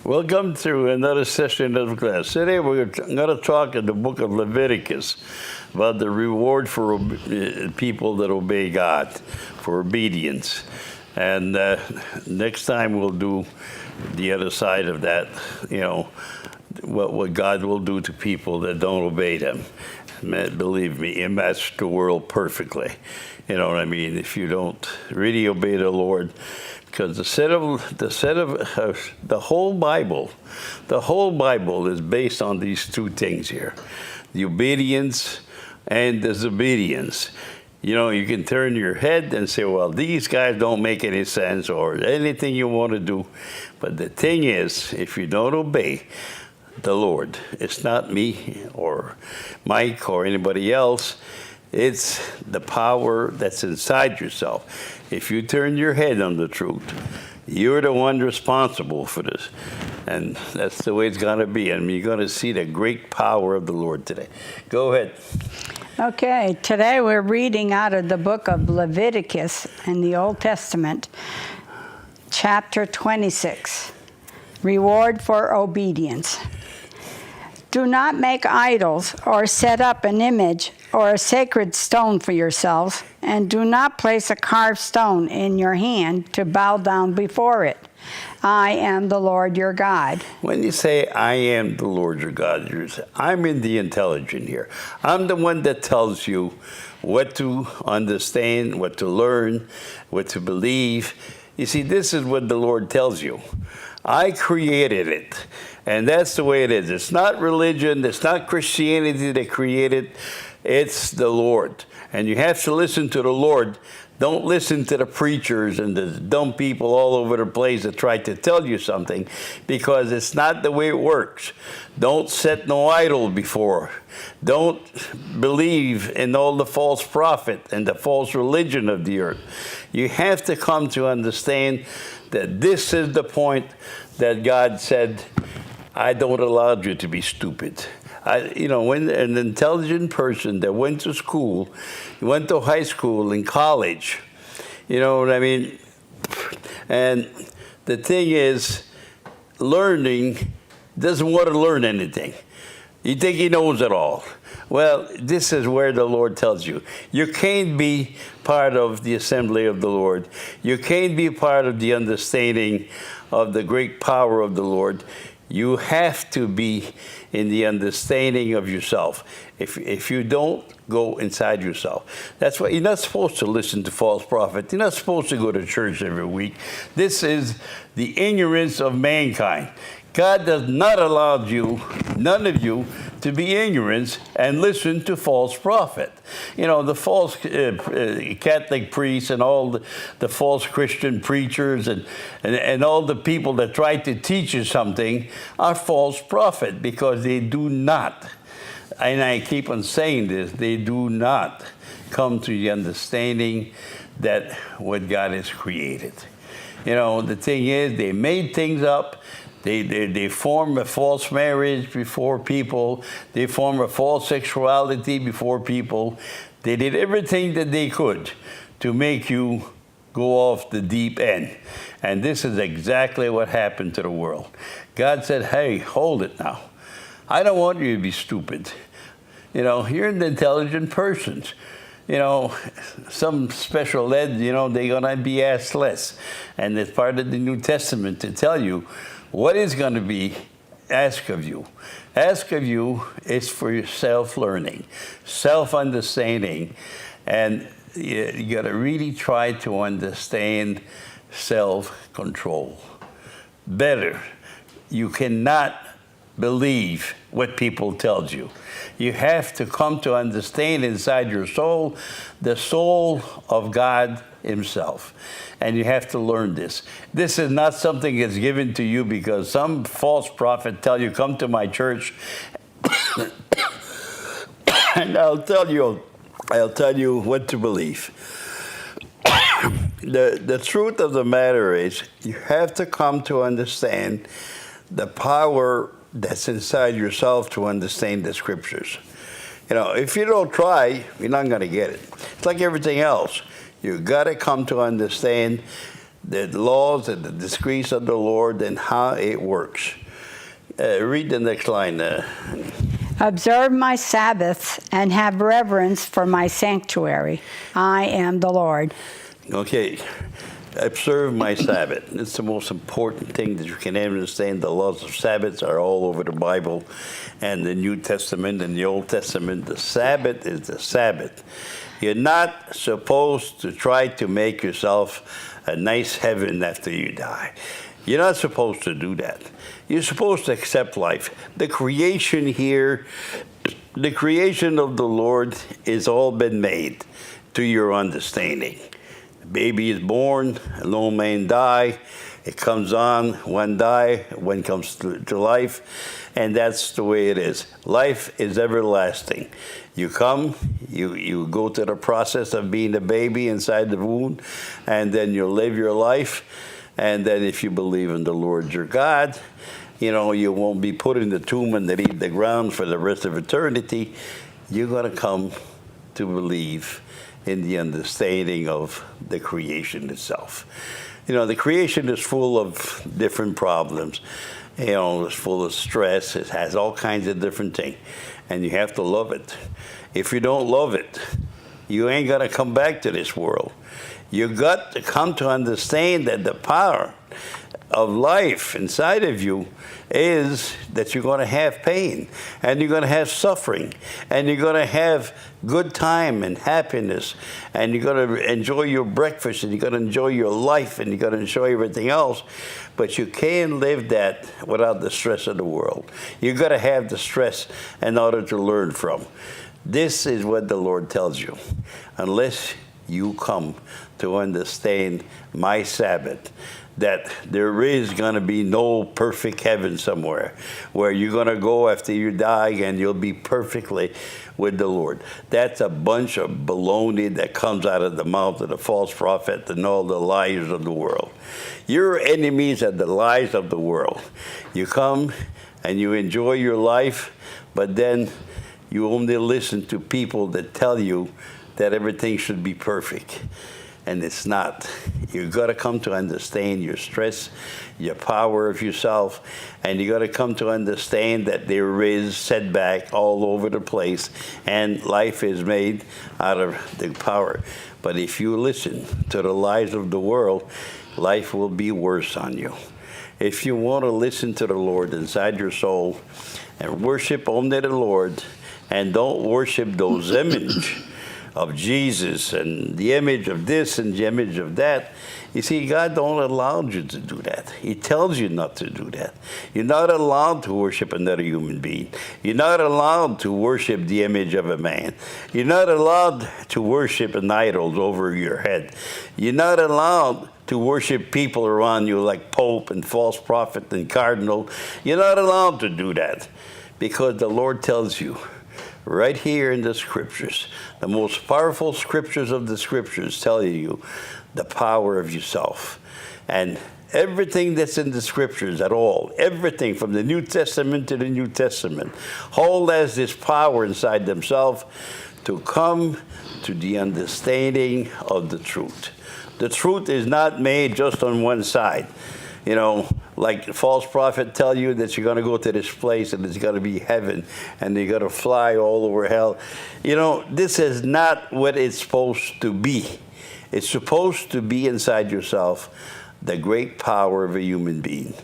Welcome to another session of class. Today we're going to talk in the book of Leviticus about the reward for people that obey God, for obedience. And next time we'll do the other side of that, what God will do to people that don't obey them. Believe me, it matched the world perfectly. You know what I mean? If you don't really obey the Lord, because the whole Bible is based on these two things here: the obedience and disobedience. You can turn your head and say, well, these guys don't make any sense, or anything you want to do. But the thing is, if you don't obey the Lord, it's not me or Mike or anybody else. It's the power that's inside yourself. If you turn your head on the truth, you're the one responsible for this. And that's the way it's going to be. And you're going to see the great power of the Lord today. Go ahead. Okay, today we're reading out of the book of Leviticus in the Old Testament, chapter 26, Reward for Obedience. Do not make idols or set up an image or a sacred stone for yourselves, and do not place a carved stone in your hand to bow down before it. I am the Lord your God. When you say, I am the Lord your God, I'm in the intelligent here. I'm the one that tells you what to understand, what to learn, what to believe. You see, this is what the Lord tells you. I created it, and that's the way it is. It's not religion, it's not Christianity that created it. It's the Lord. And you have to listen to the Lord. Don't listen to the preachers and the dumb people all over the place that try to tell you something, because it's not the way it works. Don't set no idol before. Don't believe in all the false prophet and the false religion of the earth. You have to come to understand that this is the point that God said, I don't allow you to be stupid. When an intelligent person that went to school, went to high school and college, you know what I mean? And the thing is, learning doesn't want to learn anything. You think he knows it all. Well, this is where the Lord tells you. You can't be part of the assembly of the Lord. You can't be part of the understanding of the great power of the Lord. You have to be in the understanding of yourself. If you don't, go inside yourself. That's why you're not supposed to listen to false prophets. You're not supposed to go to church every week. This is the ignorance of mankind. God does not allow you, none of you, to be ignorant and listen to false prophet. The false Catholic priests and all the false Christian preachers and all the people that try to teach you something are false prophet, because they do not, and I keep on saying this, they do not come to the understanding that what God has created. The thing is, they made things up. They form a false marriage before people. They form a false sexuality before people. They did everything that they could to make you go off the deep end. And this is exactly what happened to the world. God said, hey, hold it now. I don't want you to be stupid. You're an intelligent person. Some special ed, they're going to be asked less. And it's part of the New Testament to tell you what is going to be asked of you. Ask of you is for your self-learning, self-understanding, and you got to really try to understand self-control better. You cannot believe what people tell you. You have to come to understand inside your soul the soul of God himself. And you have to learn this. This is not something that's given to you because some false prophet tell you, come to my church and I'll tell you what to believe. The truth of the matter is, you have to come to understand the power that's inside yourself to understand the scriptures. If you don't try, you're not going to get it. It's like everything else. You got to come to understand the laws and the decrees of the Lord and how it works. Read the next line. Observe my Sabbaths and have reverence for my sanctuary. I am the Lord. Okay. Observe my Sabbath. It's the most important thing that you can understand. The laws of Sabbaths are all over the Bible and the New Testament and the Old Testament. The Sabbath is the Sabbath. You're not supposed to try to make yourself a nice heaven after you die. You're not supposed to do that. You're supposed to accept life. The creation here, the creation of the Lord is all been made to your understanding. A baby is born, an old man die, it comes on, one die, one comes to life, and that's the way it is. Life is everlasting. You come, you go through the process of being a baby inside the womb, and then you live your life, and then if you believe in the Lord your God, you won't be put in the tomb and eat the ground for the rest of eternity. You're going to come to believe in the understanding of the creation itself. The creation is full of different problems. It's full of stress. It has all kinds of different things. And you have to love it. If you don't love it, you ain't going to come back to this world. You got to come to understand that the power of life inside of you is that you're going to have pain, and you're going to have suffering, and you're going to have good time and happiness, and you're going to enjoy your breakfast, and you're going to enjoy your life, and you're going to enjoy everything else. But you can't live that without the stress of the world. You've got to have the stress in order to learn from. This is what the Lord tells you. Unless you come to understand my Sabbath, that there is going to be no perfect heaven somewhere where you're going to go after you die and you'll be perfectly with the Lord. That's a bunch of baloney that comes out of the mouth of the false prophet and all the lies of the world. Your enemies are the lies of the world. You come and you enjoy your life, but then you only listen to people that tell you that everything should be perfect. And it's not. You've got to come to understand your stress, your power of yourself, and you got to come to understand that there is setback all over the place, and life is made out of the power. But if you listen to the lies of the world, life will be worse on you. If you want to listen to the Lord inside your soul and worship only the Lord, and don't worship those images of Jesus and the image of this and the image of that. You see, God don't allow you to do that. He tells you not to do that. You're not allowed to worship another human being. You're not allowed to worship the image of a man. You're not allowed to worship an idol over your head. You're not allowed to worship people around you like Pope and false prophet and cardinal. You're not allowed to do that because the Lord tells you right here in the scriptures, the most powerful scriptures of the scriptures tell you the power of yourself. And everything that's in the scriptures at all, everything from the New Testament to the New Testament, all has this power inside themselves to come to the understanding of the truth. The truth is not made just on one side. Like the false prophet tell you that you're going to go to this place and it's going to be heaven and you're going to fly all over hell. This is not what it's supposed to be. It's supposed to be inside yourself, the great power of a human being,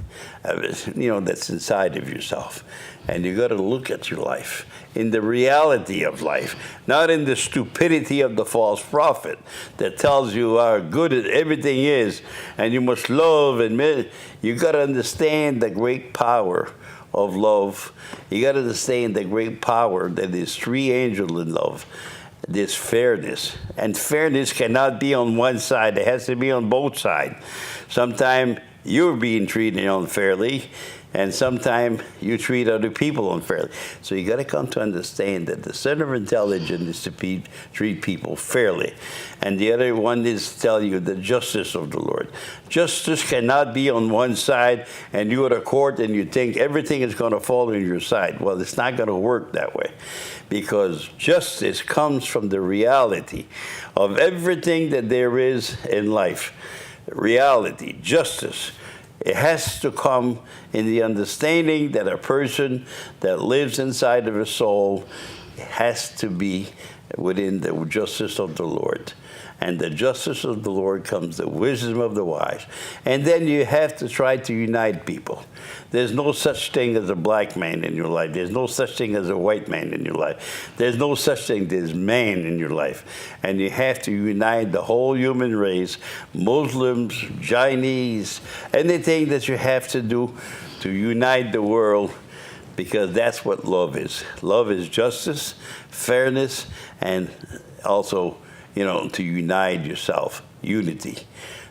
that's inside of yourself. And you got to look at your life in the reality of life, not in the stupidity of the false prophet that tells you how good everything is and you must love and you got to understand the great power of love. You got to understand the great power that is three angels in love. This fairness. And fairness cannot be on one side. It has to be on both sides. Sometimes you're being treated unfairly, and sometimes you treat other people unfairly. So you got to come to understand that the center of intelligence is to treat people fairly. And the other one is to tell you the justice of the Lord. Justice cannot be on one side, and you go to court and you think everything is going to fall on your side. Well, it's not going to work that way, because justice comes from the reality of everything that there is in life. reality, justice. It has to come in the understanding that a person that lives inside of a soul has to be within the justice of the Lord. And the justice of the Lord comes the wisdom of the wise. And then you have to try to unite people. There's no such thing as a black man in your life. There's no such thing as a white man in your life. There's no such thing as man in your life. And you have to unite the whole human race, Muslims, Chinese, anything that you have to do to unite the world, because that's what love is. Love is justice, fairness, and also, to unite yourself, unity.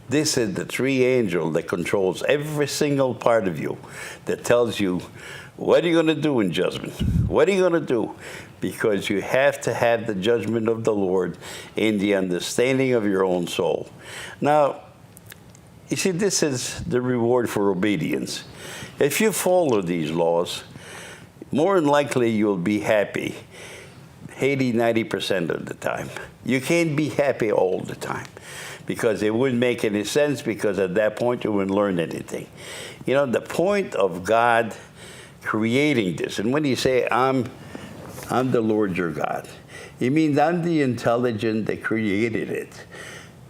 This is the three angel that controls every single part of you, that tells you, what are you going to do in judgment? What are you going to do? Because you have to have the judgment of the Lord in the understanding of your own soul. Now, you see, this is the reward for obedience. If you follow these laws, more than likely you'll be happy 80-90% of the time. You can't be happy all the time, because it wouldn't make any sense, because at that point you wouldn't learn anything. The point of God creating this, and when you say, I'm the Lord your God, it means I'm the intelligent that created it.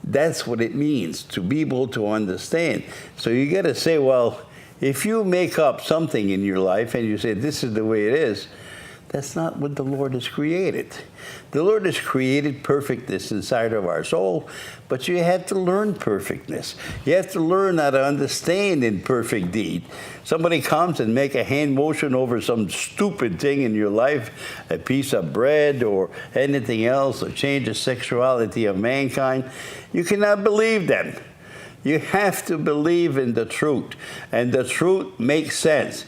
That's what it means, to be able to understand. So you got to say, well, if you make up something in your life and you say, this is the way it is, that's not what the Lord has created. The Lord has created perfectness inside of our soul, but you have to learn perfectness. You have to learn how to understand in perfect deed. Somebody comes and make a hand motion over some stupid thing in your life, a piece of bread or anything else, or change the sexuality of mankind. You cannot believe them. You have to believe in the truth, and the truth makes sense.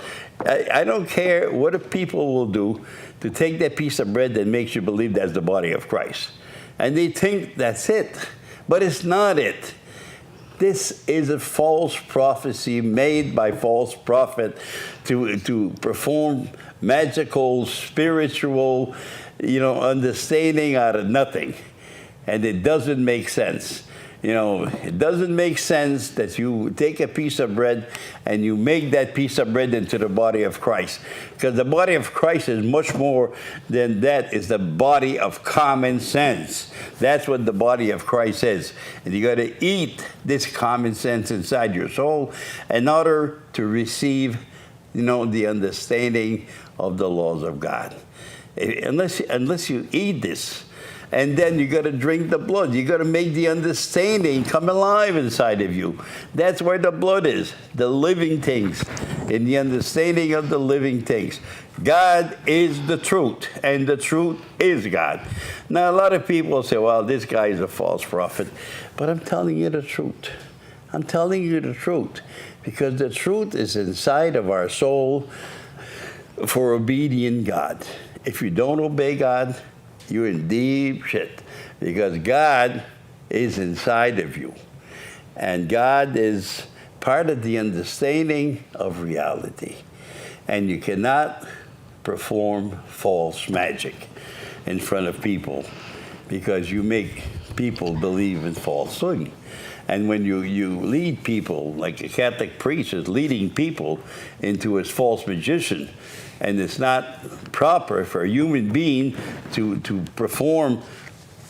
I don't care what the people will do to take that piece of bread that makes you believe that's the body of Christ. And they think that's it, but it's not it. This is a false prophecy made by false prophet to perform magical, spiritual, understanding out of nothing. And it doesn't make sense. It doesn't make sense that you take a piece of bread and you make that piece of bread into the body of Christ. Because the body of Christ is much more than that. It's the body of common sense. That's what the body of Christ is. And you got to eat this common sense inside your soul in order to receive, the understanding of the laws of God. Unless you eat this, and then you got to drink the blood. You got to make the understanding come alive inside of you. That's where the blood is, the living things, in the understanding of the living things. God is the truth, and the truth is God. Now, a lot of people say, well, this guy is a false prophet. But I'm telling you the truth. I'm telling you the truth, because the truth is inside of our soul for obedient God. If you don't obey God, you're in deep shit, because God is inside of you. And God is part of the understanding of reality. And you cannot perform false magic in front of people, because you make people believe in falsehood. And when you lead people, like a Catholic priest is leading people into his false magician, and it's not proper for a human being to perform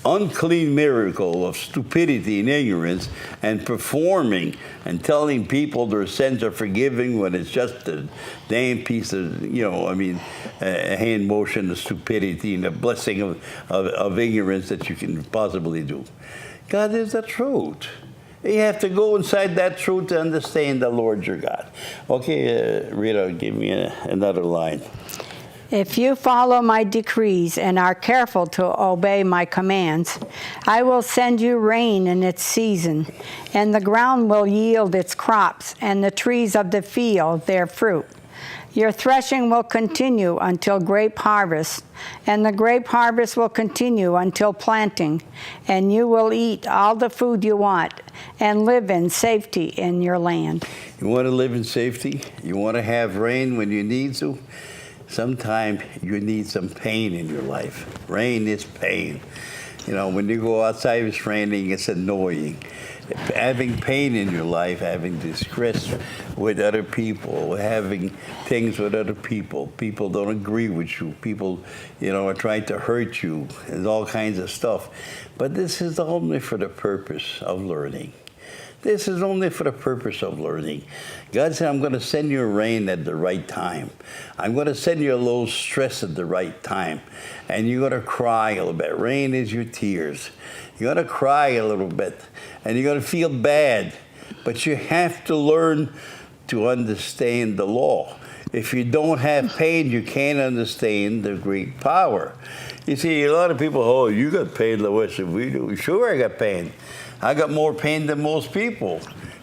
unclean miracle of stupidity and ignorance, and performing and telling people their sins are forgiven when it's just a damn piece of, a hand motion of stupidity and a blessing of ignorance that you can possibly do. God is the truth. You have to go inside that truth to understand the Lord your God. Okay, Rita, give me another line. If you follow my decrees and are careful to obey my commands, I will send you rain in its season, and the ground will yield its crops, and the trees of the field their fruit. Your threshing will continue until grape harvest, and the grape harvest will continue until planting, and you will eat all the food you want and live in safety in your land. You want to live in safety? You want to have rain when you need to? Sometimes you need some pain in your life. Rain is pain. When you go outside, it's raining, it's annoying. having pain in your life, having distress with other people, having things with other people. People don't agree with you. People, are trying to hurt you, and all kinds of stuff. But this is only for the purpose of learning. This is only for the purpose of learning. God said, I'm going to send you rain at the right time. I'm going to send you a little stress at the right time. And you're going to cry a little bit. Rain is your tears. You're going to cry a little bit. And you're going to feel bad. But you have to learn to understand the law. If you don't have pain, you can't understand the great power. You see, a lot of people, oh, you got pain, Lois. We do. Sure, I got pain. I got more pain than most people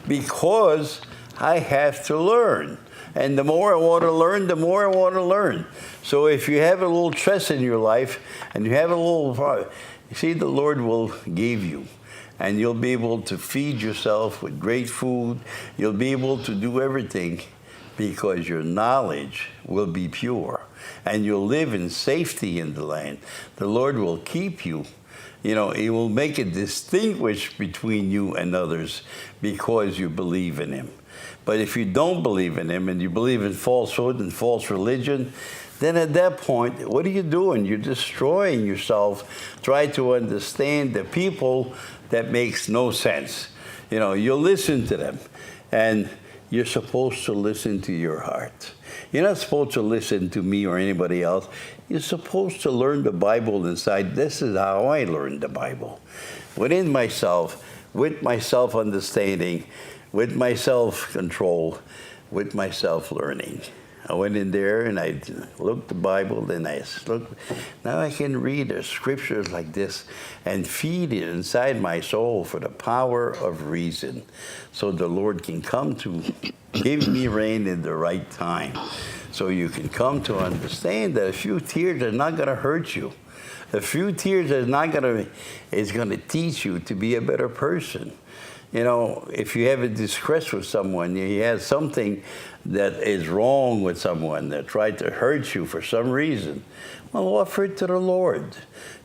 because I have to learn. And the more I want to learn, the more I want to learn. So if you have a little stress in your life and you have a little, you see, the Lord will give you. And you'll be able to feed yourself with great food. You'll be able to do everything because your knowledge will be pure. And you'll live in safety in the land. The Lord will keep you. He will make it distinguish between you and others because you believe in him. But if you don't believe in him and you believe in falsehood and false religion, then at that point, what are you doing? You're destroying yourself. Try to understand the people that makes no sense. You'll listen to them. And you're supposed to listen to your heart. You're not supposed to listen to me or anybody else. You're supposed to learn the Bible inside. This is how I learned the Bible. Within myself, with my self-understanding, with my self-control, with my self-learning. I went in there and I looked the Bible and I looked. Now I can read the scriptures like this and feed it inside my soul for the power of reason. So the Lord can come to give me rain in the right time. So you can come to understand that a few tears are not going to hurt you. A few tears is going to teach you to be a better person. If you have a distress with someone, you have something that is wrong with someone that tried to hurt you for some reason, well, offer it to the Lord.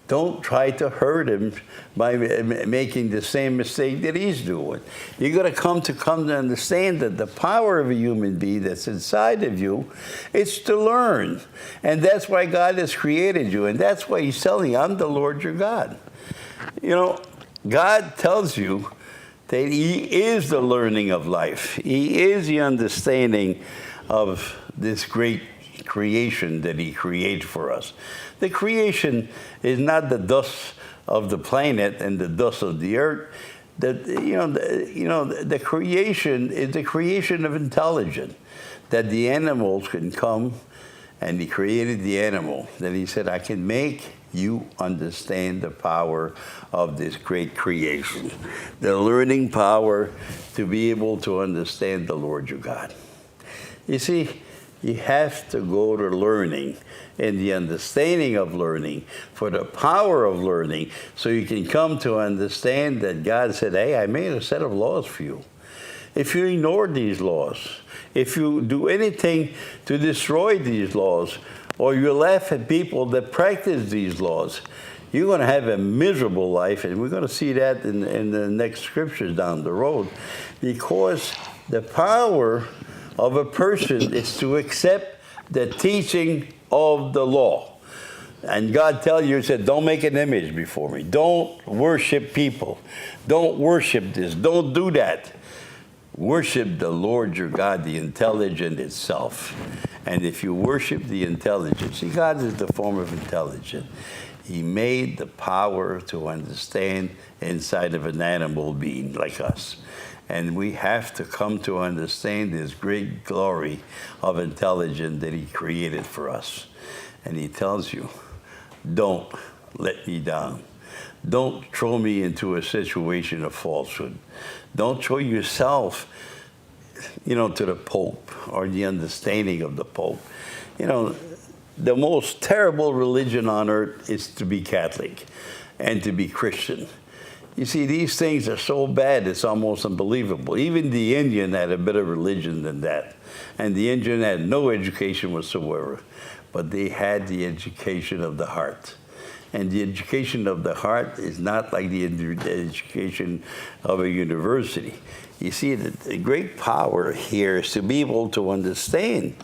Don't try to hurt him by making the same mistake that he's doing. You're going to come to understand that the power of a human being that's inside of you is to learn. And that's why God has created you. And that's why he's telling you, I'm the Lord your God. God tells you that he is the learning of life. He is the understanding of this great creation that he created for us. The creation is not the dust of the planet and the dust of the earth. The creation is the creation of intelligence, that the animals can come, and he created the animal. Then he said, I can make you understand the power of this great creation, the learning power to be able to understand the Lord your God. You see, you have to go to learning and the understanding of learning for the power of learning so you can come to understand that God said, hey, I made a set of laws for you. If you ignore these laws, if you do anything to destroy these laws, or you laugh at people that practice these laws, you're going to have a miserable life, and we're going to see that in the next scriptures down the road, because the power of a person is to accept the teaching of the law. And God tells you, he said, don't make an image before me. Don't worship people. Don't worship this. Don't do that. Worship the Lord your God, the intelligence itself. And if you worship the intelligence, see, God is the form of intelligence. He made the power to understand inside of an animal being like us. And we have to come to understand this great glory of intelligence that he created for us. And he tells you, don't let me down. Don't throw me into a situation of falsehood. Don't throw yourself, to the Pope or the understanding of the Pope. The most terrible religion on earth is to be Catholic and to be Christian. You see, these things are so bad, it's almost unbelievable. Even the Indian had a better religion than that. And the Indian had no education whatsoever. But they had the education of the heart. And the education of the heart is not like the education of a university. You see, the great power here is to be able to understand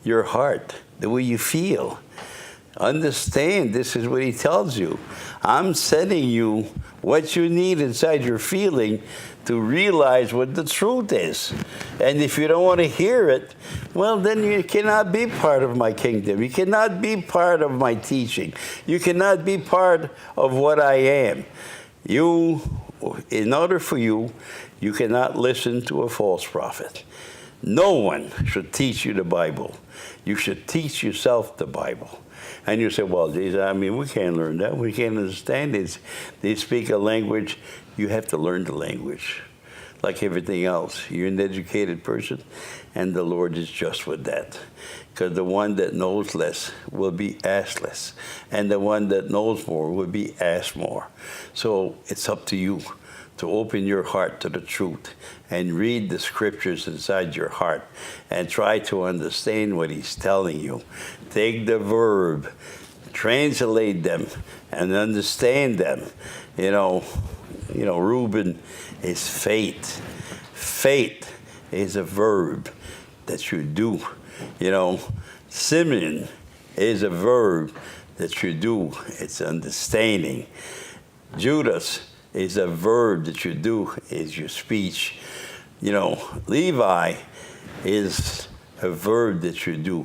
your heart, the way you feel. Understand, this is what he tells you. I'm sending you what you need inside your feeling to realize what the truth is. And if you don't want to hear it, well, then you cannot be part of my kingdom. You cannot be part of my teaching. You cannot be part of what I am. In order for you, you cannot listen to a false prophet. No one should teach you the Bible. You should teach yourself the Bible. And you say, well, Jesus, I mean, we can't learn that. We can't understand it. They speak a language. You have to learn the language. Like everything else. You're an educated person, and the Lord is just with that. Because the one that knows less will be asked less. And the one that knows more will be asked more. So it's up to you to open your heart to the truth and read the scriptures inside your heart and try to understand what he's telling you. Take the verb, translate them, and understand them. You know, Reuben is faith. Faith is a verb that you do. Simeon is a verb that you do. It's understanding. Judas is a verb that you do, is your speech. Levi is a verb that you do,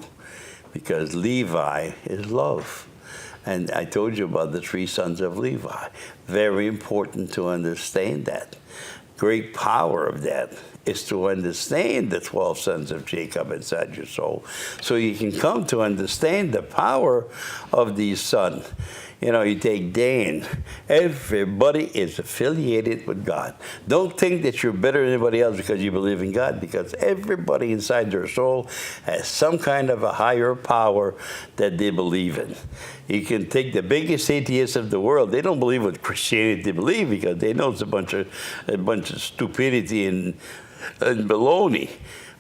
because Levi is love. And I told you about the 3 sons of Levi. Very important to understand that. Great power of that is to understand the 12 sons of Jacob inside your soul, so you can come to understand the power of these sons. You take Dan. Everybody is affiliated with God. Don't think that you're better than anybody else because you believe in God, because everybody inside their soul has some kind of a higher power that they believe in. You can take the biggest atheists of the world. They don't believe what Christianity believes because they know it's a bunch of stupidity and baloney.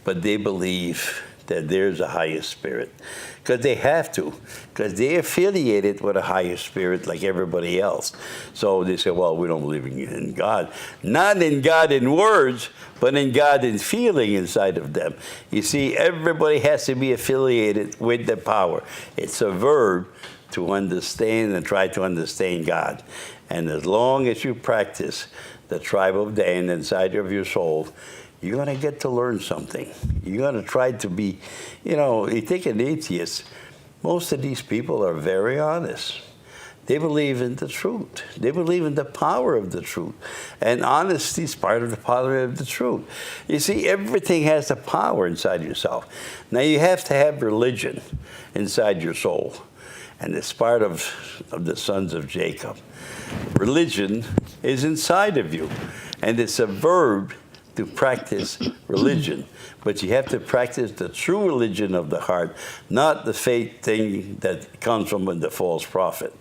But they believe that there's a higher spirit. Because they have to. Because they're affiliated with a higher spirit like everybody else. So they say, well, we don't believe in God. Not in God in words, but in God in feeling inside of them. You see, everybody has to be affiliated with the power. It's a verb to understand and try to understand God. And as long as you practice the tribe of Dan inside of your soul, you're going to get to learn something. You're going to try to be, you take an atheist, most of these people are very honest. They believe in the truth. They believe in the power of the truth. And honesty is part of the power of the truth. You see, everything has a power inside yourself. Now, you have to have religion inside your soul. And it's part of the sons of Jacob. Religion is inside of you. And it's a verb to practice religion. But you have to practice the true religion of the heart, not the fake thing that comes from the false prophet.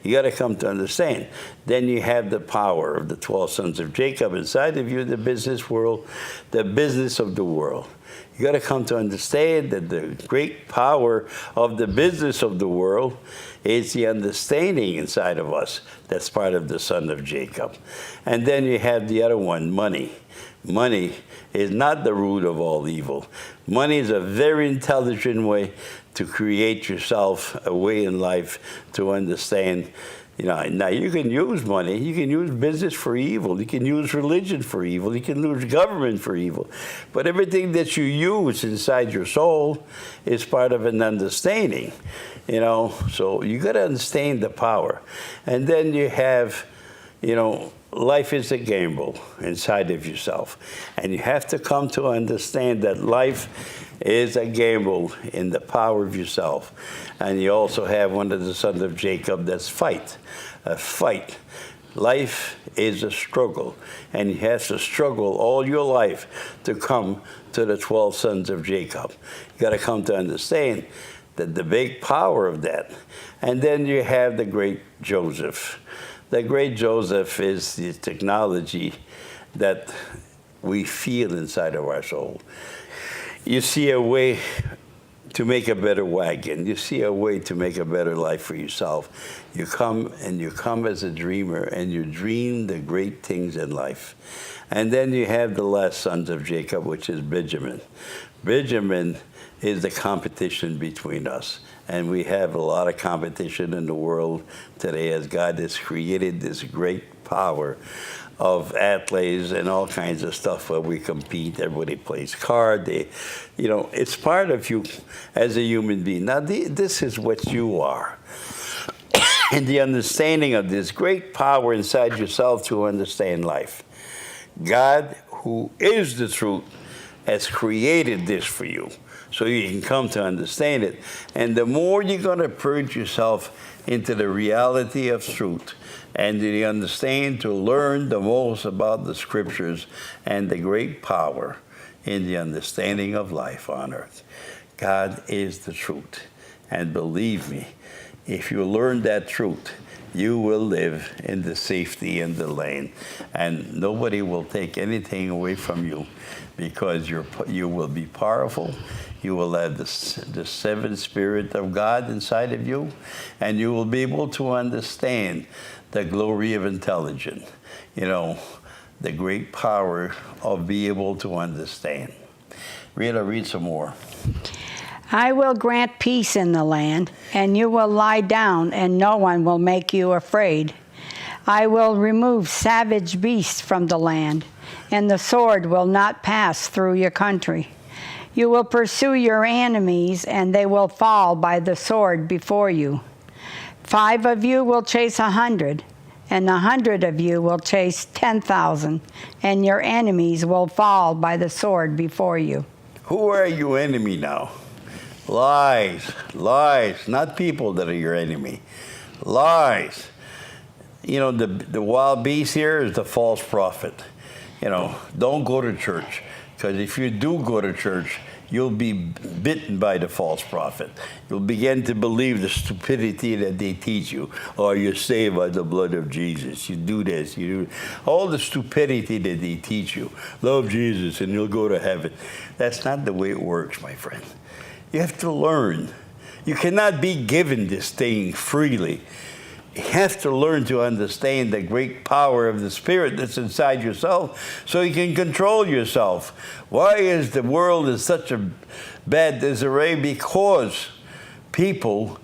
You got to come to understand. Then you have the power of the 12 sons of Jacob inside of you, the business world, the business of the world. You got to come to understand that the great power of the business of the world is the understanding inside of us that's part of the son of Jacob. And then you have the other one, money. Money is not the root of all evil. Money is a very intelligent way to create yourself a way in life to understand. Now you can use money, you can use business for evil, you can use religion for evil, you can use government for evil. But everything that you use inside your soul is part of an understanding, So you got to understand the power. And then you have, life is a gamble inside of yourself. And you have to come to understand that life is a gamble in the power of yourself. And you also have one of the sons of Jacob that's fight. A fight. Life is a struggle. And you have to struggle all your life to come to the 12 sons of Jacob. You got to come to understand that the big power of that. And then you have the great Joseph. The great Joseph is the technology that we feel inside of our soul. You see a way to make a better wagon. You see a way to make a better life for yourself. You come as a dreamer, and you dream the great things in life. And then you have the last sons of Jacob, which is Benjamin. Benjamin is the competition between us. And we have a lot of competition in the world today, as God has created this great power of athletes and all kinds of stuff where we compete. Everybody plays cards. It's part of you as a human being. Now, this is what you are. And the understanding of this great power inside yourself to understand life. God, who is the truth, has created this for you so you can come to understand it. And the more you're going to purge yourself into the reality of truth and to understand, to learn the most about the scriptures and the great power in the understanding of life on earth. God is the truth. And believe me, if you learn that truth, you will live in the safety in the lane, and nobody will take anything away from you, because you will be powerful. You will have the seventh Spirit of God inside of you, and you will be able to understand the glory of intelligence. The great power of being able to understand. Read some more. I will grant peace in the land, and you will lie down, and no one will make you afraid. I will remove savage beasts from the land, and the sword will not pass through your country. You will pursue your enemies, and they will fall by the sword before you. 5 of you will chase 100, and 100 of you will chase 10,000, and your enemies will fall by the sword before you. Who are your enemy now? Lies, not people that are your enemy. Lies. The wild beast here is the false prophet. Don't go to church, because if you do go to church, you'll be bitten by the false prophet. You'll begin to believe the stupidity that they teach you. Oh, you're saved by the blood of Jesus. You do this, you do all the stupidity that they teach you. Love Jesus and you'll go to heaven. That's not the way it works, my friend. You have to learn. You cannot be given this thing freely. You have to learn to understand the great power of the Spirit that's inside yourself so you can control yourself. Why is the world in such a bad disarray? Because people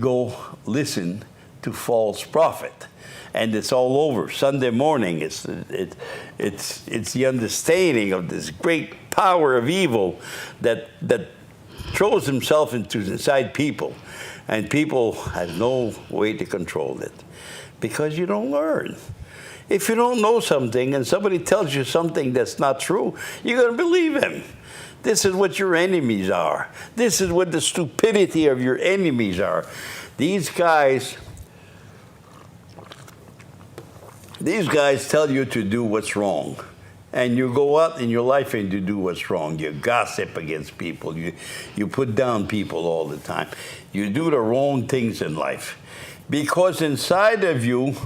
go listen to false prophet. And it's all over. Sunday morning, it's the understanding of this great power of evil that throws himself inside people, and people have no way to control it because you don't learn. If you don't know something and somebody tells you something that's not true, you're going to believe him. This is what your enemies are. This is what the stupidity of your enemies are. These guys tell you to do what's wrong. And you go out in your life and you do what's wrong. You gossip against people. You put down people all the time. You do the wrong things in life. Because inside of you,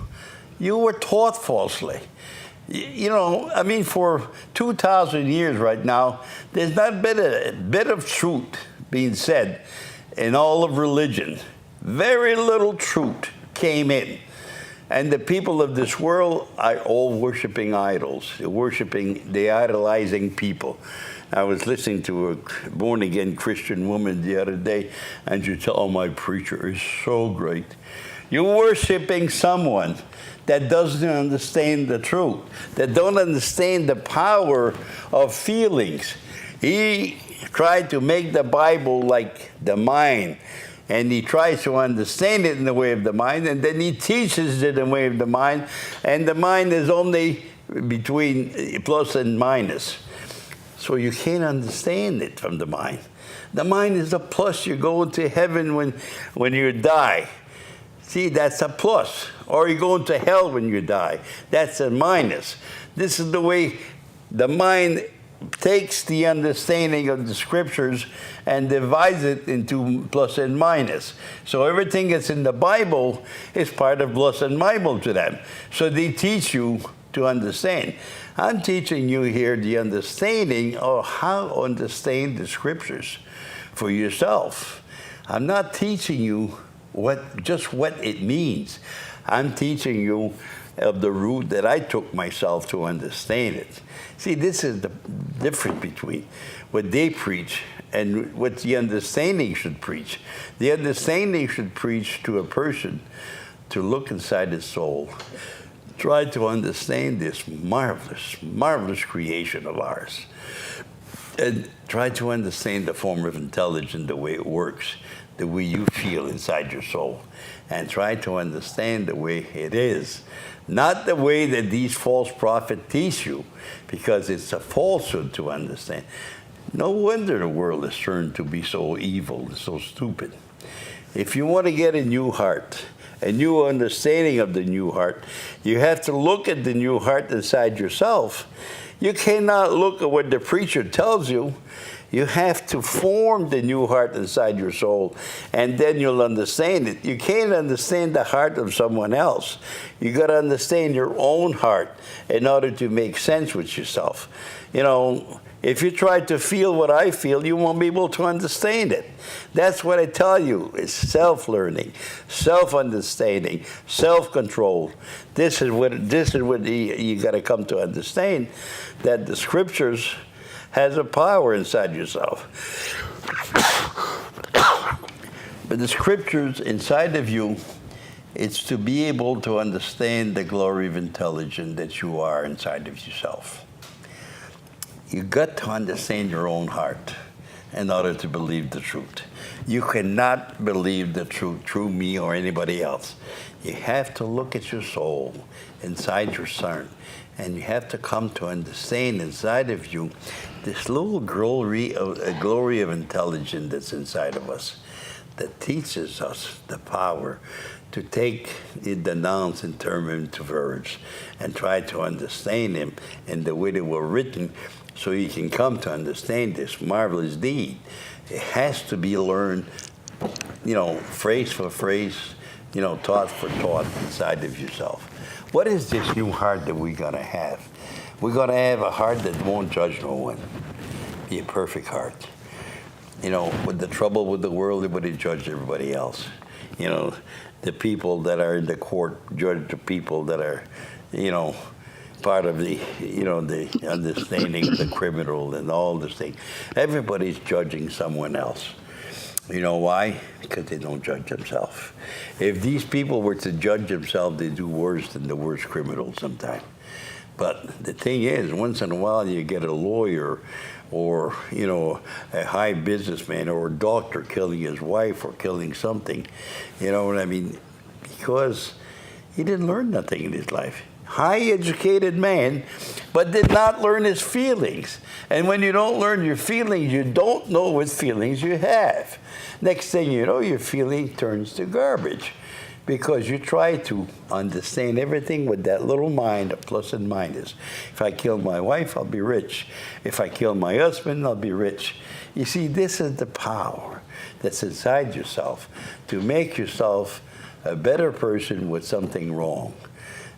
you were taught falsely. For 2,000 years right now, there's not been a bit of truth being said in all of religion. Very little truth came in. And the people of this world are all worshiping idols. They're idolizing people. I was listening to a born-again Christian woman the other day, and she said, "Oh, my preacher is so great." You're worshiping someone that doesn't understand the truth, that don't understand the power of feelings. He tried to make the Bible like the mind. And he tries to understand it in the way of the mind, and then he teaches it in the way of the mind, and the mind is only between plus and minus. So you can't understand it from the mind. The mind is a plus. You go into heaven when you die. See, that's a plus. Or you go into hell when you die. That's a minus. This is the way the mind takes the understanding of the scriptures and divides it into plus and minus. So everything that's in the Bible is part of plus and minus to them. So they teach you to understand. I'm teaching you here the understanding of how to understand the scriptures for yourself. I'm not teaching you just what it means. I'm teaching you of the route that I took myself to understand it. See, this is the difference between what they preach and what the understanding should preach. The understanding should preach to a person to look inside his soul, try to understand this marvelous, marvelous creation of ours, and try to understand the form of intelligence, the way it works, the way you feel inside your soul, and try to understand the way it is. Not the way that these false prophets teach you, because it's a falsehood to understand. No wonder the world has turned to be so evil and so stupid. If you want to get a new heart, a new understanding of the new heart, you have to look at the new heart inside yourself. You cannot look at what the preacher tells you. You have to form the new heart inside your soul, and then you'll understand it. You can't understand the heart of someone else. You got to understand your own heart in order to make sense with yourself. You know, if you try to feel what I feel, you won't be able to understand it. That's what I tell you. It's self-learning, self-understanding, self-control. This is what you got to come to understand, that the scriptures has a power inside yourself. But the scriptures inside of you, it's to be able to understand the glory of intelligence that you are inside of yourself. You got to understand your own heart in order to believe the truth. You cannot believe the truth through me or anybody else. You have to look at your soul inside your son, and you have to come to understand inside of you this little glory of intelligence that's inside of us, that teaches us the power to take the nouns and turn them into verbs and try to understand them in the way they were written, so you can come to understand this marvelous deed. It has to be learned, phrase for phrase, thought for thought inside of yourself. What is this new heart that we're going to have? We're going to have a heart that won't judge no one. Be a perfect heart. With the trouble with the world, everybody judge everybody else. The people that are in the court judge the people that are, part of the understanding of the criminal and all this thing. Everybody's judging someone else. You know why? Because they don't judge themselves. If these people were to judge themselves, they do worse than the worst criminals sometimes. But the thing is, once in a while you get a lawyer or, a high businessman or a doctor killing his wife or killing something. You know what I mean? Because he didn't learn nothing in his life. High educated man, but did not learn his feelings. And when you don't learn your feelings, you don't know what feelings you have. Next thing you know, your feeling turns to garbage, because you try to understand everything with that little mind of plus and minus. If I kill my wife, I'll be rich. If I kill my husband, I'll be rich. You see, this is the power that's inside yourself to make yourself a better person with something wrong.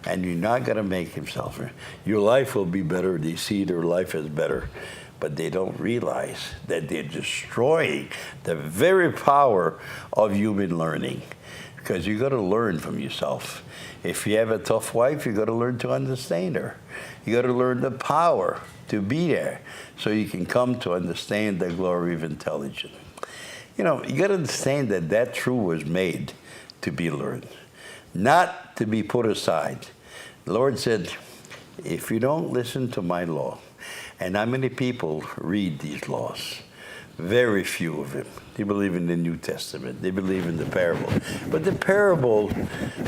And you're not going to make yourself. Your life will be better. They see their life as better. But they don't realize that they're destroying the very power of human learning. Because you got to learn from yourself. If you have a tough wife, you got to learn to understand her. You got to learn the power to be there, so you can come to understand the glory of intelligence. You got to understand that truth was made to be learned, not to be put aside. The Lord said, if you don't listen to my law, and how many people read these laws? Very few of them. They believe in the New Testament. They believe in the parable. But the parables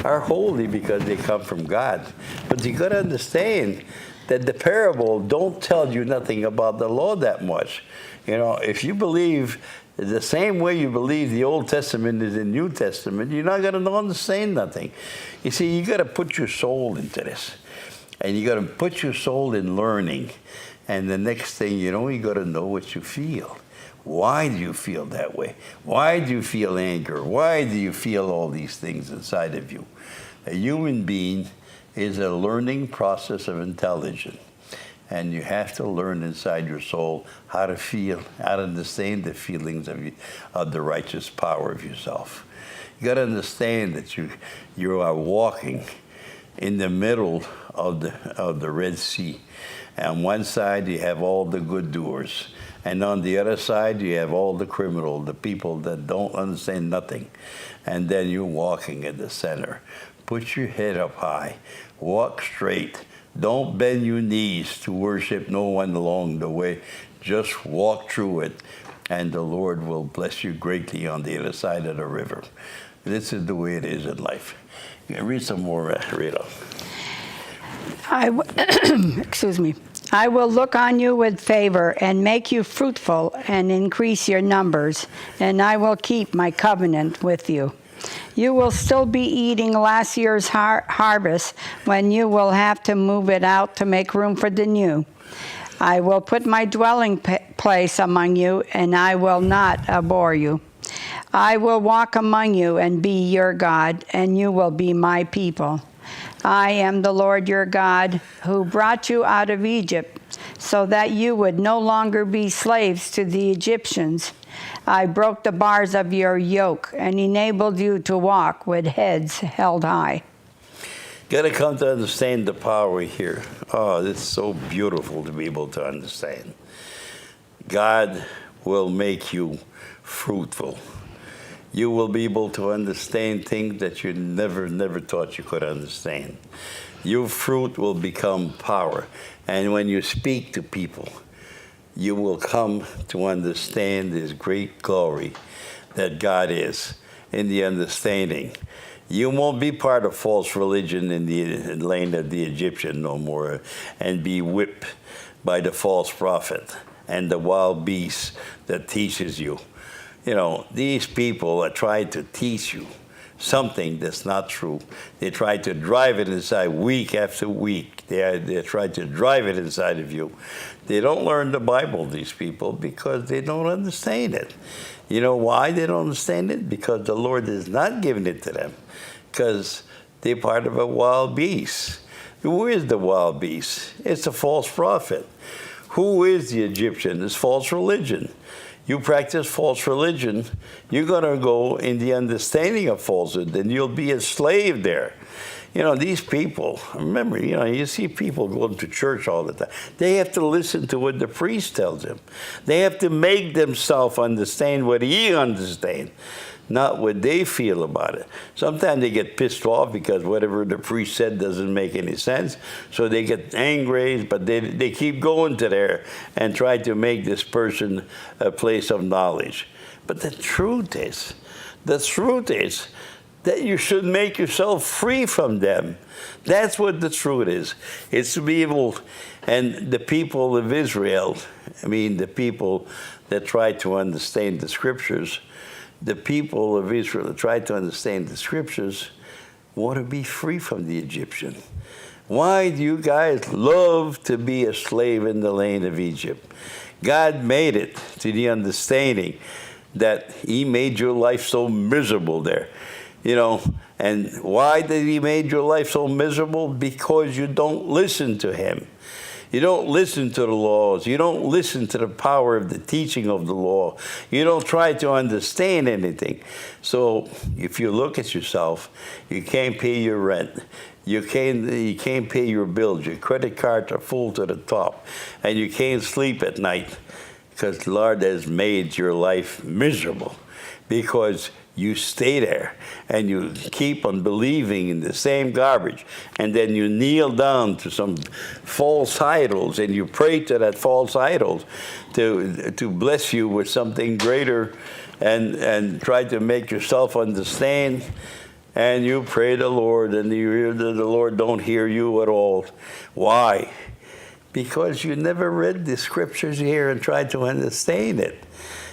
are holy because they come from God. But you got to understand that the parable don't tell you nothing about the law that much. If you believe the same way you believe the Old Testament is the New Testament, you're not going to understand nothing. You see, you got to put your soul into this. And you got to put your soul in learning. And the next thing you know, you got to know what you feel. Why do you feel that way? Why do you feel anger? Why do you feel all these things inside of you? A human being is a learning process of intelligence. And you have to learn inside your soul how to feel, how to understand the feelings of the righteous power of yourself. You got to understand that you are walking in the middle of the Red Sea. On one side, you have all the good doers. And on the other side, you have all the criminals, the people that don't understand nothing. And then you're walking in the center. Put your head up high. Walk straight. Don't bend your knees to worship no one along the way. Just walk through it, and the Lord will bless you greatly on the other side of the river. This is the way it is in life. You can read some more, Rita. Excuse me. I will look on you with favor and make you fruitful and increase your numbers, and I will keep my covenant with you. You will still be eating last year's harvest when you will have to move it out to make room for the new. I will put my dwelling place among you, and I will not abhor you. I will walk among you and be your God, and you will be my people. I am the Lord your God, who brought you out of Egypt, so that you would no longer be slaves to the Egyptians. I broke the bars of your yoke and enabled you to walk with heads held high. Got to come to understand the power here. Oh, it's so beautiful to be able to understand. God will make you fruitful. You will be able to understand things that you never thought you could understand. Your fruit will become power. And when you speak to people, you will come to understand this great glory that God is in the understanding. You won't be part of false religion in the land of the Egyptian no more and be whipped by the false prophet and the wild beast that teaches you. You know, these people are trying to teach you something that's not true. They try to drive it inside week after week. They try to drive it inside of you. They don't learn the Bible, these people, because they don't understand it. You know why they don't understand it? Because the Lord is not giving it to them. Because they're part of a wild beast. Who is the wild beast? It's a false prophet. Who is the Egyptian? It's false religion. You practice false religion, you're going to go in the understanding of falsehood, and you'll be a slave there. You know, these people, remember, you know, you see people going to church all the time. They have to listen to what the priest tells them. They have to make themselves understand what he understands, not what they feel about it. Sometimes they get pissed off because whatever the priest said doesn't make any sense, so they get angry, but they keep going to there and try to make this person a place of knowledge. But the truth is that you should make yourself free from them. That's what the truth is. It's to be able, and the people of Israel, I mean the people that try to understand the scriptures, the people of Israel that try to understand the scriptures want to be free from the Egyptian. Why do you guys love to be a slave in the land of Egypt? God made it to the understanding that he made your life so miserable there. You know, and why did he make your life so miserable? Because you don't listen to him. You don't listen to the laws. You don't listen to the power of the teaching of the law. You don't try to understand anything. So if you look at yourself, you can't pay your rent. You can't pay your bills. Your credit cards are full to the top. And you can't sleep at night because the Lord has made your life miserable because you stay there and you keep on believing in the same garbage, and then you kneel down to some false idols and you pray to that false idol to bless you with something greater, and try to make yourself understand, and you pray the Lord and you hear that the Lord don't hear you at all. Why? Because you never read the scriptures here and tried to understand it.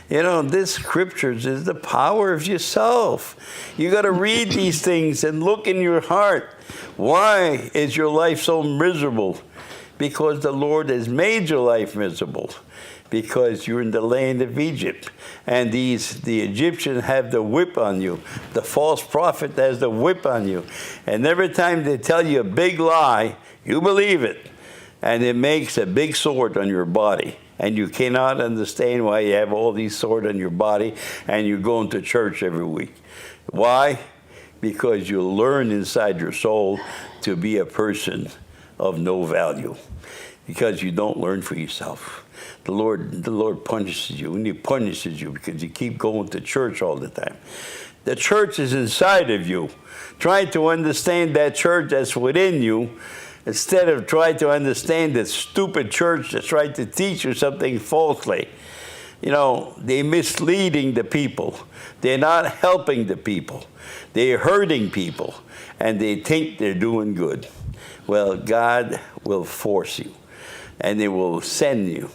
You know, this scriptures is the power of yourself. You got to read these things and look in your heart. Why is your life so miserable? Because the Lord has made your life miserable. Because you're in the land of Egypt. And the Egyptians have the whip on you. The false prophet has the whip on you. And every time they tell you a big lie, you believe it. and it makes a big sword on your body. And you cannot understand why you have all these swords on your body and you're going to church every week. Why? Because you learn inside your soul to be a person of no value. Because you don't learn for yourself. The Lord punishes you, and He punishes you because you keep going to church all the time. The church is inside of you. Try to understand that church that's within you, instead of trying to understand that stupid church that's trying to teach you something falsely. You know, they're misleading the people. They're not helping the people. They're hurting people, and they think they're doing good. Well, God will force you, and He will send you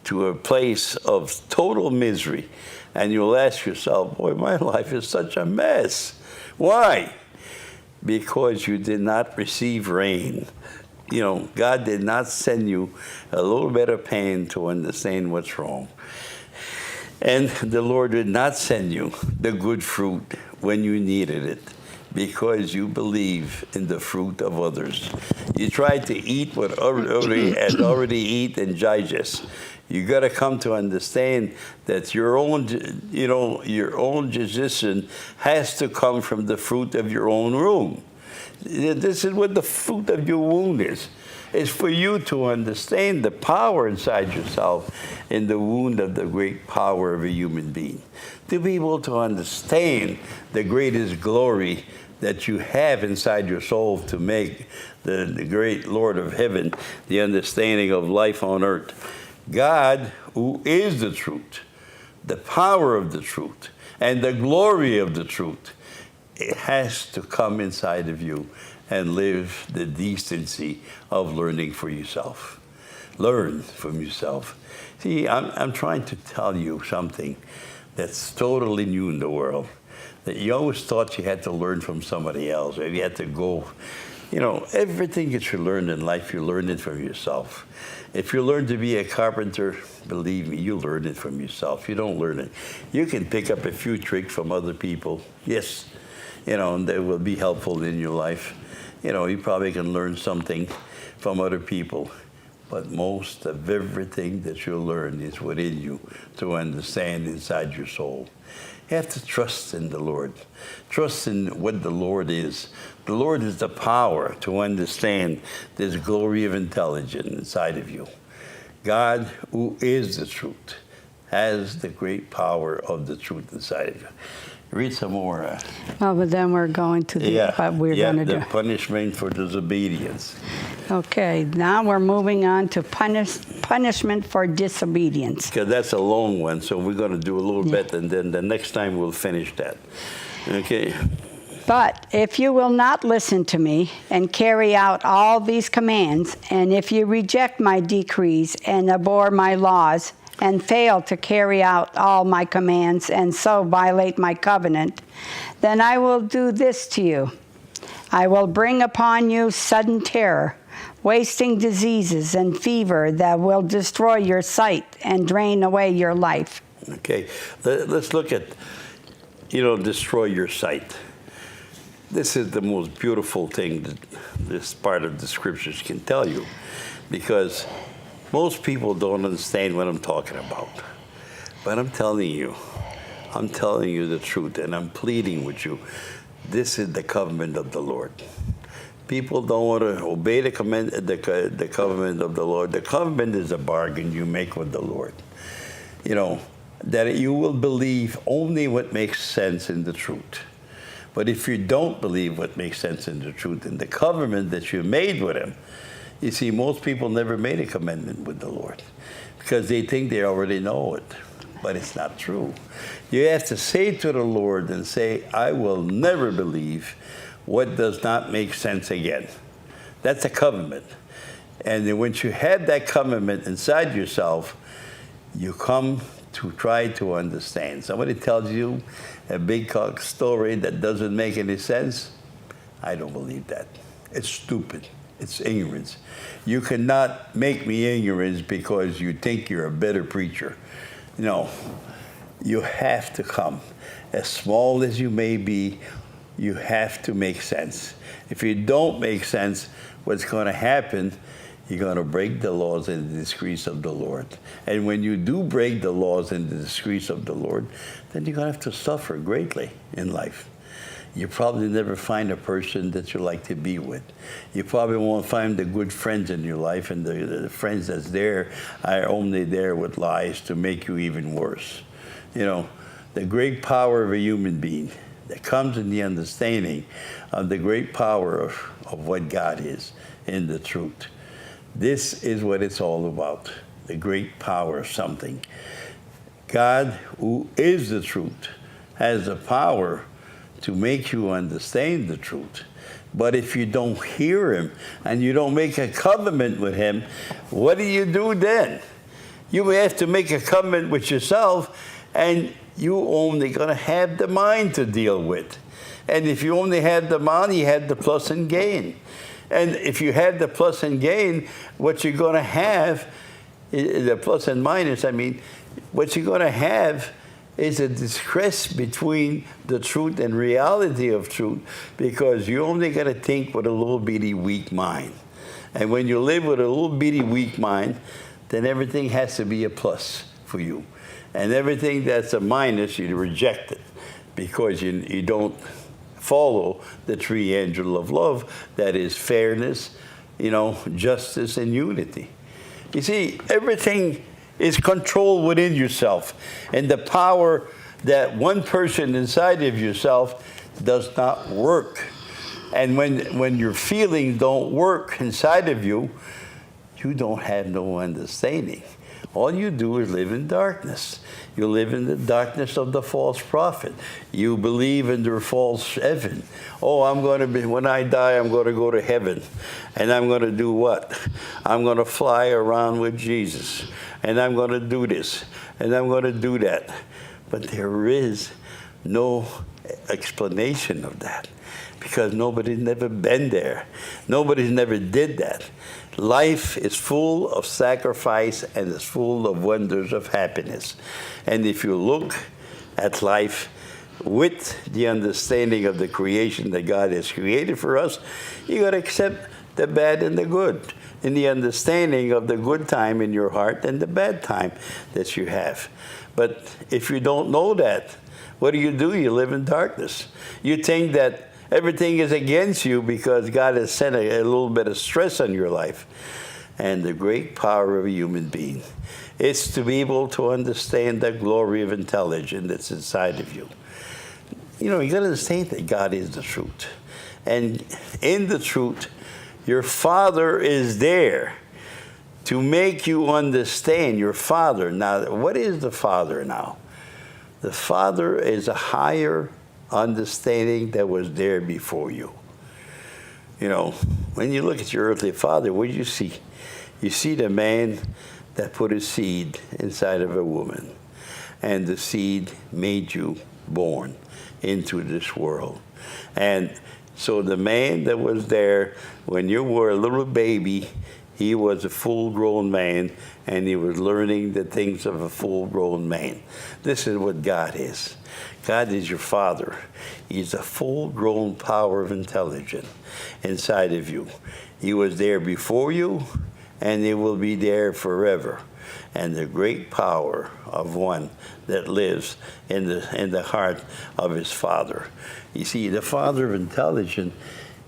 to a place of total misery, and you'll ask yourself, boy, my life is such a mess. Why? Because you did not receive rain. You know, God did not send you a little bit of pain to understand what's wrong. And the Lord did not send you the good fruit when you needed it, because you believe in the fruit of others. You try to eat what already eat and digest. You got to come to understand that your own digestion has to come from the fruit of your own womb. This is what the fruit of your womb is. It's for you to understand the power inside yourself in the wound of the great power of a human being. To be able to understand the greatest glory that you have inside your soul to make the great Lord of heaven, the understanding of life on earth. God, who is the truth, the power of the truth, and the glory of the truth, it has to come inside of you and live the decency of learning for yourself. Learn from yourself. See, I'm trying to tell you something that's totally new in the world, that you always thought you had to learn from somebody else, or you had to go. You know, everything that you learn in life, you learn it from yourself. If you learn to be a carpenter, believe me, you learn it from yourself. You don't learn it. You can pick up a few tricks from other people. Yes, you know, and they will be helpful in your life. You know, you probably can learn something from other people. But most of everything that you'll learn is within you to understand inside your soul. You have to trust in the Lord. Trust in what the Lord is. The Lord is the power to understand this glory of intelligence inside of you. God, who is the truth, has the great power of the truth inside of you. Read some more. Well, but then we're going to what we're going to do. The punishment for disobedience. Okay, now we're moving on to punishment for disobedience. Because that's a long one, so we're going to do a little bit, and then the next time we'll finish that. Okay? But if you will not listen to me and carry out all these commands, and if you reject my decrees and abhor my laws, and fail to carry out all my commands and so violate my covenant, then I will do this to you. I will bring upon you sudden terror, wasting diseases and fever that will destroy your sight and drain away your life. Okay, let's look at, destroy your sight. This is the most beautiful thing that this part of the scriptures can tell you, because most people don't understand what I'm talking about. But I'm telling you the truth, and I'm pleading with you. This is the covenant of the Lord. People don't want to obey the covenant of the Lord. The covenant is a bargain you make with the Lord. That you will believe only what makes sense in the truth. But if you don't believe what makes sense in the truth, in the covenant that you made with Him, you see, most people never made a covenant with the Lord because they think they already know it, but it's not true. You have to say to the Lord and say, I will never believe what does not make sense again. That's a covenant. And then once you have that covenant inside yourself, you come to try to understand. Somebody tells you a big story that doesn't make any sense. I don't believe that. It's stupid. It's ignorance. You cannot make me ignorant because you think you're a better preacher. No, you have to come. As small as you may be, you have to make sense. If you don't make sense, what's going to happen, You're going to break the laws and the decrees of the Lord. And when you do break the laws and the decrees of the Lord, then you're going to have to suffer greatly in life. You probably never find a person that you like to be with. You probably won't find the good friends in your life, and the friends that's there are only there with lies to make you even worse. You know, the great power of a human being that comes in the understanding of the great power of what God is in the truth. This is what it's all about, the great power of something. God, who is the truth, has the power to make you understand the truth. But if you don't hear him and you don't make a covenant with him, what do you do then? You have to make a covenant with yourself, and you only going to have the mind to deal with. And if you only had the mind, you had the plus and gain. And if you had the plus and gain, what you're going to have, the plus and minus, what you're going to have is a disgrace between the truth and reality of truth, because you only got to think with a little bitty weak mind. And when you live with a little bitty weak mind, then everything has to be a plus for you. And everything that's a minus, you reject it, because you don't follow the triangle of love that is fairness, justice, and unity. You see, everything is controlled within yourself. And the power that one person inside of yourself does not work. And when your feelings don't work inside of you, you don't have no understanding. All you do is live in darkness. You live in the darkness of the false prophet. You believe in their false heaven. Oh, when I die, I'm going to go to heaven. And I'm going to do what? I'm going to fly around with Jesus. And I'm going to do this. And I'm going to do that. But there is no explanation of that, because nobody's never been there. Nobody's never did that. Life is full of sacrifice and is full of wonders of happiness. And if you look at life with the understanding of the creation that God has created for us, you got to accept the bad and the good, in the understanding of the good time in your heart and the bad time that you have. But if you don't know that, what do? You live in darkness. You think that everything is against you because God has sent a little bit of stress on your life. And the great power of a human being is to be able to understand the glory of intelligence that's inside of you. You got to understand that God is the truth. And in the truth, your Father is there to make you understand your Father. Now, what is the Father now? The Father is a higher understanding that was there before you. When you look at your earthly father, what do you see? You see the man that put a seed inside of a woman, and the seed made you born into this world. And so the man that was there when you were a little baby, he was a full-grown man, and he was learning the things of a full-grown man. This is what God is. God is your Father. He's a full-grown power of intelligence inside of you. He was there before you, and he will be there forever. And the great power of one that lives in the heart of his Father. You see, the Father of intelligence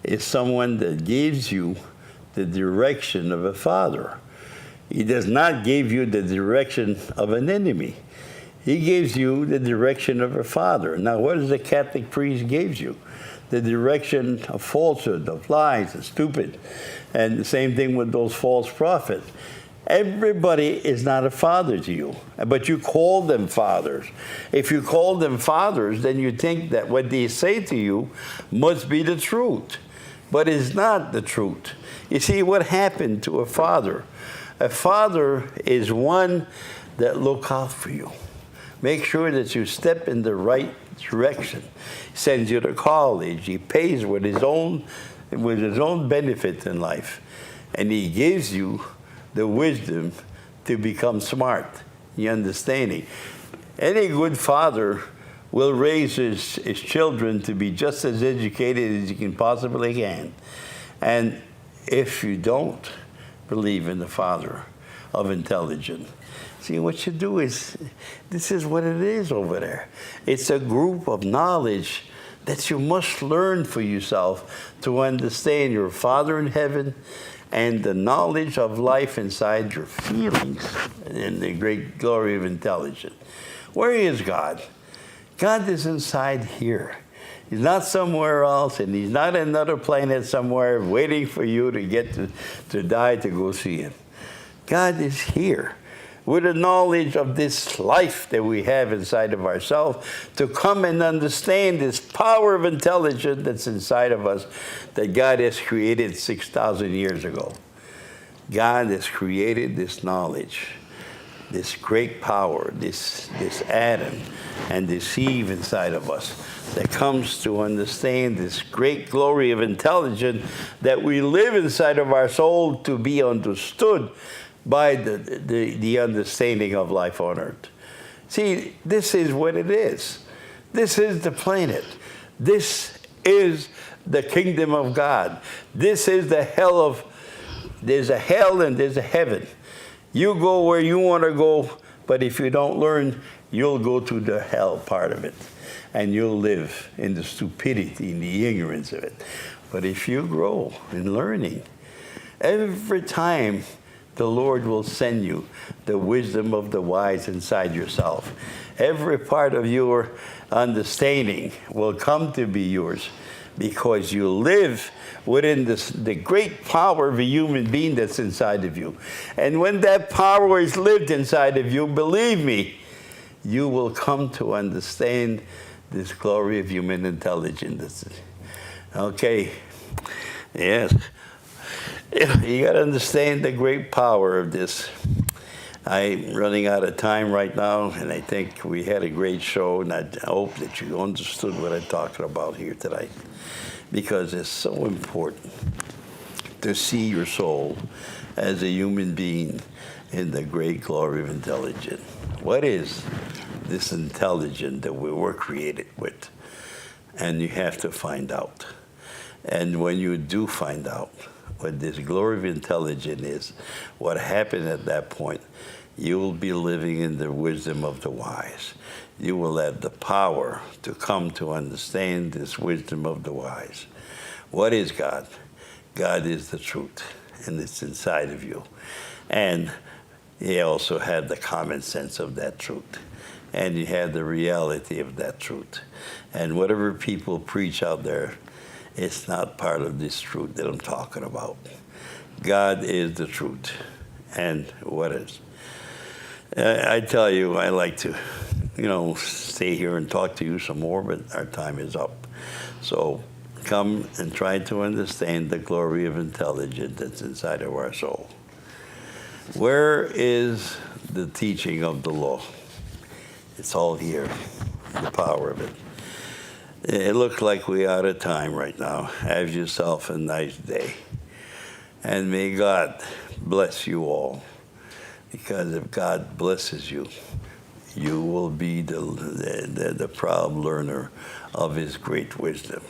is someone that gives you the direction of a father. He does not give you the direction of an enemy. He gives you the direction of a father. Now, what does the Catholic priest gives you? The direction of falsehood, of lies, and stupid. And the same thing with those false prophets. Everybody is not a father to you, but you call them fathers. If you call them fathers, then you think that what they say to you must be the truth. But it's not the truth. You see, what happened to a father? A father is one that looks out for you. Make sure that you step in the right direction. He sends you to college. He pays with his own benefit in life. And he gives you the wisdom to become smart, the understanding. Any good father will raise his children to be just as educated as he can possibly can. And if you don't, believe in the Father of intelligence. See, what you do is, this is what it is over there. It's a group of knowledge that you must learn for yourself to understand your Father in heaven and the knowledge of life inside your feelings and the great glory of intelligence. Where is God? God is inside here. He's not somewhere else, and he's not in another planet somewhere waiting for you to get to die to go see him. God is here with the knowledge of this life that we have inside of ourselves to come and understand this power of intelligence that's inside of us that God has created 6,000 years ago. God has created this knowledge, this great power, this atom and this Eve inside of us that comes to understand this great glory of intelligence that we live inside of our soul to be understood by the understanding of life on earth. See, this is what it is. This is the planet. This is the kingdom of God. This is the hell of, there's a hell and there's a heaven. You go where you want to go, but if you don't learn, you'll go to the hell part of it. And you'll live in the stupidity and the ignorance of it. But if you grow in learning, every time the Lord will send you the wisdom of the wise inside yourself. Every part of your understanding will come to be yours because you live within the great power of a human being that's inside of you. And when that power is lived inside of you, believe me, you will come to understand this glory of human intelligence. Okay, yes. You got to understand the great power of this. I'm running out of time right now, and I think we had a great show, and I hope that you understood what I'm talking about here tonight, because it's so important to see your soul as a human being in the great glory of intelligence. What is this intelligence that we were created with? And you have to find out. And when you do find out what this glory of intelligence is, what happened at that point, you will be living in the wisdom of the wise. You will have the power to come to understand this wisdom of the wise. What is God? God is the truth, and it's inside of you. And you also have the common sense of that truth. And you have the reality of that truth. And whatever people preach out there, it's not part of this truth that I'm talking about. God is the truth. And what is? I tell you, I like to, stay here and talk to you some more, but our time is up. So come and try to understand the glory of intelligence that's inside of our soul. Where is the teaching of the law? It's all here, the power of it. It looks like we're out of time right now. Have yourself a nice day. And may God bless you all. Because if God blesses you, you will be the proud learner of his great wisdom.